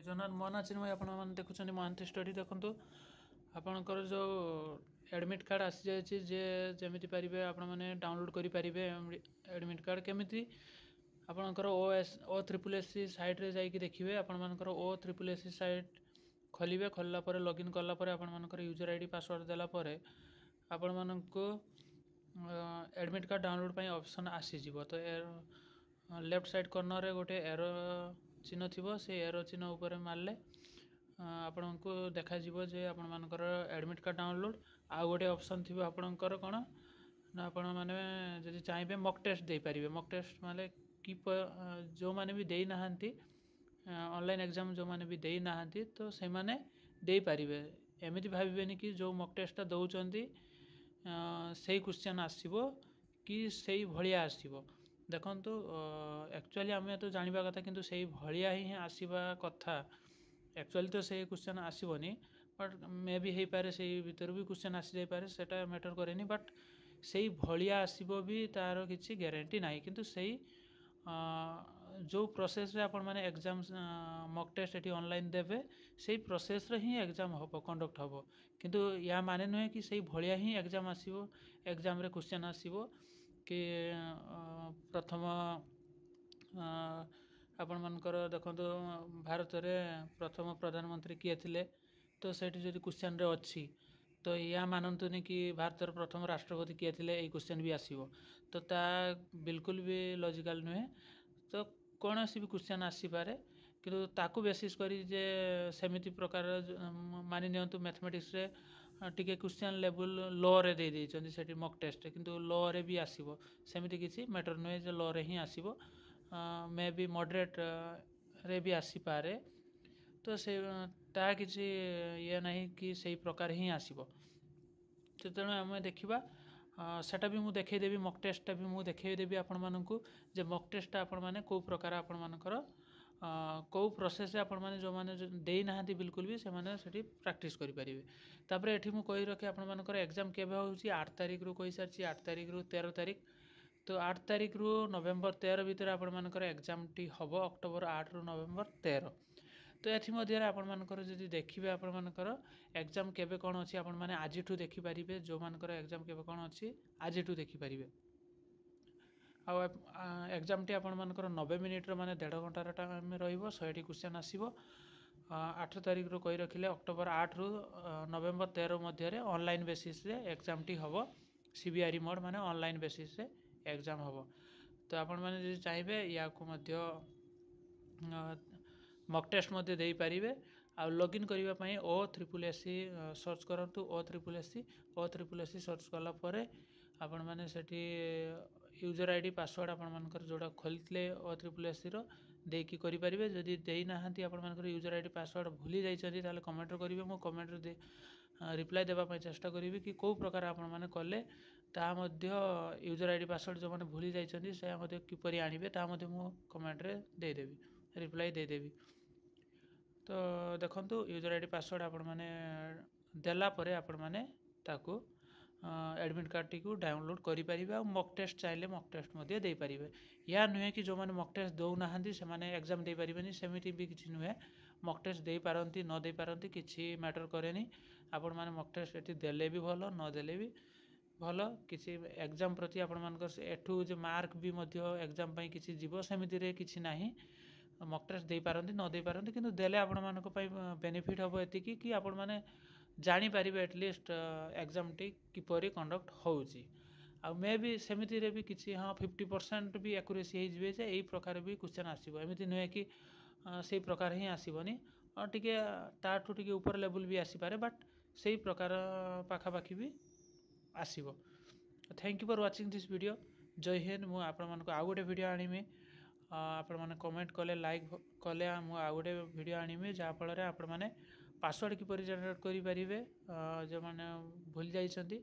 ଜଗନ୍ନାଥ ମୋ ନାଁ ଚିନ୍ମୟ ଆପଣମାନେ ଦେଖୁଛନ୍ତି ମହାନ୍ତି ଷ୍ଟଡି। ଦେଖନ୍ତୁ ଆପଣଙ୍କର ଯେଉଁ ଆଡ଼ମିଟ୍ କାର୍ଡ଼ ଆସିଯାଇଛି ଯେ ଯେମିତି ପାରିବେ ଆପଣମାନେ ଡାଉନଲୋଡ଼୍ କରିପାରିବେ ଆଡ଼ମିଟ୍ କାର୍ଡ଼ କେମିତି ଆପଣଙ୍କର O3SC ସାଇଟ୍ରେ ଯାଇକି ଦେଖିବେ। ଆପଣମାନଙ୍କର O3SC ସାଇଟ୍ ଖୋଲିବେ। ଖୋଲିଲା ପରେ ଲଗ୍ଇନ୍ କଲା ପରେ ଆପଣମାନଙ୍କର ୟୁଜର୍ ଆଇଡ଼ି ପାସୱାର୍ଡ଼ ଦେଲା ପରେ ଆପଣମାନଙ୍କୁ ଆଡ଼ମିଟ୍ କାର୍ଡ଼ ଡାଉନଲୋଡ଼୍ ପାଇଁ ଅପସନ୍ ଆସିଯିବ। ତ ଲେଫ୍ଟ ସାଇଡ଼୍ କର୍ଣ୍ଣରରେ ଗୋଟେ ଏରୋ ଚିହ୍ନ ଥିବ, ସେ ଏରୋ ଚିହ୍ନ ଉପରେ ମାରିଲେ ଆପଣଙ୍କୁ ଦେଖାଯିବ ଯେ ଆପଣମାନଙ୍କର ଆଡ଼ମିଟ୍ କାର୍ଡ଼ ଡାଉନଲୋଡ଼୍। ଆଉ ଗୋଟେ ଅପସନ୍ ଥିବ ଆପଣଙ୍କର କ'ଣ ନା ଆପଣମାନେ ଯଦି ଚାହିଁବେ ମକ୍ ଟେଷ୍ଟ ଦେଇପାରିବେ। ମକ୍ ଟେଷ୍ଟ ମାନେ ଯେଉଁମାନେ ବି ଦେଇନାହାନ୍ତି ଅନଲାଇନ୍ ଏକ୍ଜାମ୍ ଯେଉଁମାନେ ବି ଦେଇନାହାନ୍ତି ତ ସେମାନେ ଦେଇପାରିବେ। ଏମିତି ଭାବିବେନି କି ଯେଉଁ ମକ୍ ଟେଷ୍ଟଟା ଦେଉଛନ୍ତି ସେଇ କ୍ୱେଶ୍ଚନ୍ ଆସିବ କି ସେଇ ଭଳିଆ ଆସିବ। ଦେଖନ୍ତୁ ଆକ୍ଚୁଆଲି ଆମେ ତ ଜାଣିବା କଥା, କିନ୍ତୁ ସେଇ ଭଳିଆ ହିଁ ଆସିବା କଥା। ଆକ୍ଚୁଆଲି ତ ସେଇ କ୍ୱେଶ୍ଚନ୍ ଆସିବନି, ବଟ୍ ମେ ବି ହେଇପାରେ ସେଇ ଭିତରୁ ବି କ୍ୱେଶ୍ଚନ୍ ଆସିଯାଇପାରେ, ସେଇଟା ମ୍ୟାଟର୍ କରେନି। ବଟ୍ ସେଇ ଭଳିଆ ଆସିବ ବି ତା'ର କିଛି ଗ୍ୟାରେଣ୍ଟି ନାହିଁ। କିନ୍ତୁ ସେଇ ଯେଉଁ ପ୍ରୋସେସ୍ରେ ଆପଣମାନେ ଏକ୍ଜାମ୍ ମକ୍ ଟେଷ୍ଟ ଏଠି ଅନଲାଇନ୍ ଦେବେ ସେଇ ପ୍ରୋସେସ୍ରେ ହିଁ ଏକ୍ଜାମ୍ ହେବ, କଣ୍ଡକ୍ଟ ହେବ। କିନ୍ତୁ ୟା ମାନେ ନୁହେଁ କି ସେଇ ଭଳିଆ ହିଁ ଏକ୍ଜାମ୍ ଆସିବ, ଏକ୍ଜାମ୍ରେ କ୍ୱେଶ୍ଚନ୍ ଆସିବ କି ପ୍ରଥମ ଆପଣମାନଙ୍କର ଦେଖନ୍ତୁ ଭାରତରେ ପ୍ରଥମ ପ୍ରଧାନମନ୍ତ୍ରୀ କିଏ ଥିଲେ, ତ ସେଇଠି ଯଦି କ୍ୱେଶ୍ଚନ୍ରେ ଅଛି ତ ୟା ମାନନ୍ତୁନି କି ଭାରତର ପ୍ରଥମ ରାଷ୍ଟ୍ରପତି କିଏ ଥିଲେ, ଏଇ କ୍ୱେଶ୍ଚନ୍ ବି ଆସିବ। ତ ତା ବିଲକୁଲ ବି ଲଜିକାଲ୍ ନୁହେଁ। ତ କୌଣସି ବି କ୍ୱେଶ୍ଚନ୍ ଆସିପାରେ, କିନ୍ତୁ ତାକୁ ବେସିସ୍ କରି ଯେ ସେମିତି ପ୍ରକାର ମାନି ନିଅନ୍ତୁ ମ୍ୟାଥମେଟିକ୍ସରେ ଟିକେ କ୍ୱେଶ୍ଚନ୍ ଲେବୁଲ୍ ଲୋରେ ଦେଇଛନ୍ତି ସେଠି ମକ୍ ଟେଷ୍ଟରେ, କିନ୍ତୁ ଲୋରେ ବି ଆସିବ। ସେମିତି କିଛି ମ୍ୟାଟର୍ ନୁହେଁ ଯେ ଲୋରେ ହିଁ ଆସିବ, ମେ ବି ମଡରେଟ୍ରେ ବି ଆସିପାରେ। ତ ସେ ତା କିଛି ଇଏ ନାହିଁ କି ସେଇ ପ୍ରକାର ହିଁ ଆସିବ। ତ ତେଣୁ ଆମେ ଦେଖିବା, ସେଟା ବି ମୁଁ ଦେଖେଇଦେବି, ମକ୍ ଟେଷ୍ଟଟା ବି ମୁଁ ଦେଖେଇଦେବି ଆପଣମାନଙ୍କୁ ଯେ ମକ୍ ଟେଷ୍ଟଟା ଆପଣମାନେ କେଉଁ ପ୍ରକାର ଆପଣମାନଙ୍କର କେଉଁ ପ୍ରୋସେସ୍ରେ ଆପଣମାନେ ଯେଉଁମାନେ ଦେଇନାହାନ୍ତି ବିଲକୁଲ ବି ସେମାନେ ସେଠି ପ୍ରାକ୍ଟିସ୍ କରିପାରିବେ। ତାପରେ ଏଠି ମୁଁ କହି ରଖି ଆପଣମାନଙ୍କର ଏକ୍ଜାମ୍ କେବେ ହେଉଛି 8 ତାରିଖରୁ କହିସାରିଛି, 8 ତାରିଖରୁ 13 ତାରିଖ। ତ 8 ତାରିଖରୁ ନଭେମ୍ବର 13 ଭିତରେ ଆପଣମାନଙ୍କର ଏକ୍ଜାମ୍ଟି ହେବ, ଅକ୍ଟୋବର 8ରୁ ନଭେମ୍ବର 13। ତ ଏଥିମଧ୍ୟରେ ଆପଣମାନଙ୍କର ଯଦି ଦେଖିବେ ଆପଣମାନଙ୍କର ଏକ୍ଜାମ୍ କେବେ କ'ଣ ଅଛି ଆପଣମାନେ ଆଜିଠୁ ଦେଖିପାରିବେ। ଯେଉଁମାନଙ୍କର ଏକ୍ଜାମ୍ କେବେ କ'ଣ ଅଛି ଆଜିଠୁ ଦେଖିପାରିବେ। ଆଉ ଏକ୍ଜାମ୍ଟି ଆପଣମାନଙ୍କର 90 ମିନିଟ୍ର ମାନେ 1.5 ଘଣ୍ଟାର ଟାଇମ୍ ରହିବ। 100ଟି କ୍ୱେଶ୍ଚନ୍ ଆସିବ। 8 ତାରିଖରୁ କହି ରଖିଲେ ଅକ୍ଟୋବର 8ରୁ ନଭେମ୍ବର 13 ମଧ୍ୟରେ ଅନଲାଇନ୍ ବେସିସ୍ରେ ଏକ୍ଜାମ୍ଟି ହେବ। CBRE ମୋଡ୍ ମାନେ ଅନଲାଇନ୍ ବେସିସ୍ରେ ଏକ୍ଜାମ୍ ହେବ। ତ ଆପଣମାନେ ଯଦି ଚାହିଁବେ ୟାକୁ ମଧ୍ୟ ମକ୍ ଟେଷ୍ଟ ମଧ୍ୟ ଦେଇପାରିବେ। ଆଉ ଲଗ୍ଇନ୍ କରିବା ପାଇଁ O3SC ସର୍ଚ୍ଚ କରନ୍ତୁ। O3SC ସର୍ଚ୍ଚ କଲା ପରେ ଆପଣମାନେ ସେଠି ୟୁଜର୍ ଆଇଡ଼ି ପାସୱାର୍ଡ଼ ଆପଣମାନଙ୍କର ଯେଉଁଟା ଖୋଲିଥିଲେ O3SCର ଦେଇକି କରିପାରିବେ। ଯଦି ଦେଇନାହାନ୍ତି ଆପଣମାନଙ୍କର ୟୁଜର୍ ଆଇଡ଼ି ପାସୱାର୍ଡ଼ ଭୁଲି ଯାଇଛନ୍ତି ତାହେଲେ କମେଣ୍ଟରେ କରିବେ। ମୁଁ କମେଣ୍ଟରେ ରିପ୍ଲାଏ ଦେବା ପାଇଁ ଚେଷ୍ଟା କରିବି କି କେଉଁ ପ୍ରକାର ଆପଣମାନେ କଲେ ତାହା ମଧ୍ୟ ୟୁଜର୍ ଆଇଡ଼ି ପାସୱାର୍ଡ଼ ଯେଉଁମାନେ ଭୁଲି ଯାଇଛନ୍ତି ସେ ମଧ୍ୟ କିପରି ଆଣିବେ ତାହା ମଧ୍ୟ ମୁଁ କମେଣ୍ଟରେ ଦେଇଦେବି, ରିପ୍ଲାଏ ଦେଇଦେବି। ତ ଦେଖନ୍ତୁ ୟୁଜର୍ ଆଇଡ଼ି ପାସୱାର୍ଡ଼ ଆପଣମାନେ ଦେଲା ପରେ ଆପଣମାନେ ତାକୁ ଆଡ଼ମିଟ୍ କାର୍ଡ଼ଟିକୁ ଡାଉନଲୋଡ଼୍ କରିପାରିବେ। ଆଉ ମକ୍ ଟେଷ୍ଟ ଚାହିଁଲେ ମକ୍ ଟେଷ୍ଟ ମଧ୍ୟ ଦେଇପାରିବେ। ଏହା ନୁହେଁ କି ଯେଉଁମାନେ ମକ୍ ଟେଷ୍ଟ ଦେଉନାହାନ୍ତି ସେମାନେ ଏକ୍ଜାମ୍ ଦେଇପାରିବେନି, ସେମିତି ବି କିଛି ନୁହେଁ। ମକ୍ ଟେଷ୍ଟ ଦେଇପାରନ୍ତି ନ ଦେଇପାରନ୍ତି କିଛି ମ୍ୟାଟର୍ କରେନି। ଆପଣମାନେ ମକ୍ ଟେଷ୍ଟ ଏଠି ଦେଲେ ବି ଭଲ, ନ ଦେଲେ ବି ଭଲ। କିଛି ଏକ୍ଜାମ୍ ପ୍ରତି ଆପଣମାନଙ୍କର ଏଠୁ ଯେ ମାର୍କ ବି ମଧ୍ୟ ଏକ୍ଜାମ୍ ପାଇଁ କିଛି ଯିବ ସେମିତିରେ କିଛି ନାହିଁ। ମକ୍ ଟେଷ୍ଟ ଦେଇପାରନ୍ତି ନ ଦେଇପାରନ୍ତି, କିନ୍ତୁ ଦେଲେ ଆପଣମାନଙ୍କ ପାଇଁ ବେନିଫିଟ୍ ହେବ ଏତିକି କି ଆପଣମାନେ ଜାଣିପାରିବେ ଆଟଲିଷ୍ଟ ଏକ୍ଜାମ୍ଟି କିପରି କଣ୍ଡକ୍ଟ ହେଉଛି। ଆଉ ମେ ବି ସେମିତିରେ ବି କିଛି 50% ବି ଆକୁରେସି ହେଇଯିବେ ଯେ ଏଇ ପ୍ରକାର ବି କ୍ୱେଶ୍ଚନ୍ ଆସିବ। ଏମିତି ନୁହେଁ କି ସେଇ ପ୍ରକାର ହିଁ ଆସିବନି, ଟିକେ ତାଠୁ ଟିକେ ଉପର ଲେବୁଲ୍ ବି ଆସିପାରେ, ବଟ୍ ସେଇ ପ୍ରକାର ପାଖାପାଖି ବି ଆସିବ। Thank you for watching this video. ଜୟ ହିନ୍ଦ। ମୁଁ ଆପଣମାନଙ୍କୁ ଆଉ ଗୋଟେ ଭିଡ଼ିଓ ଆଣିବି। ଆପଣମାନେ କମେଣ୍ଟ କଲେ, ଲାଇକ୍ କଲେ ମୁଁ ଆଉ ଗୋଟେ ଭିଡ଼ିଓ ଆଣିବି ଯାହାଫଳରେ ଆପଣମାନେ ପାସୱାର୍ଡ଼ କିପରି ଜେନେରେଟ୍ କରିପାରିବେ। ଯେଉଁମାନେ ଭୁଲି ଯାଇଛନ୍ତି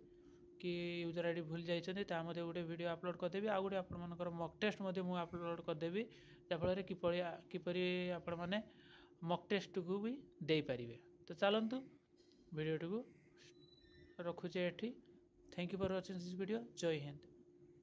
କି ୟୁଜର୍ ଆଇଡ଼ି ଭୁଲି ଯାଇଛନ୍ତି ତା ମଧ୍ୟ ଗୋଟେ ଭିଡ଼ିଓ ଅପଲୋଡ଼ କରିଦେବି। ଆଉ ଗୋଟେ ଆପଣମାନଙ୍କର ମକ୍ ଟେଷ୍ଟ ମଧ୍ୟ ମୁଁ ଅପଲୋଡ଼ କରିଦେବି ଯାହାଫଳରେ କିପରି ଆପଣମାନେ ମକ୍ ଟେଷ୍ଟକୁ ବି ଦେଇପାରିବେ। ତ ଚାଲନ୍ତୁ ଭିଡ଼ିଓଟିକୁ ରଖୁଛେ ଏଠି। Thank you for watching this video. ଜୟ ହିନ୍ଦ।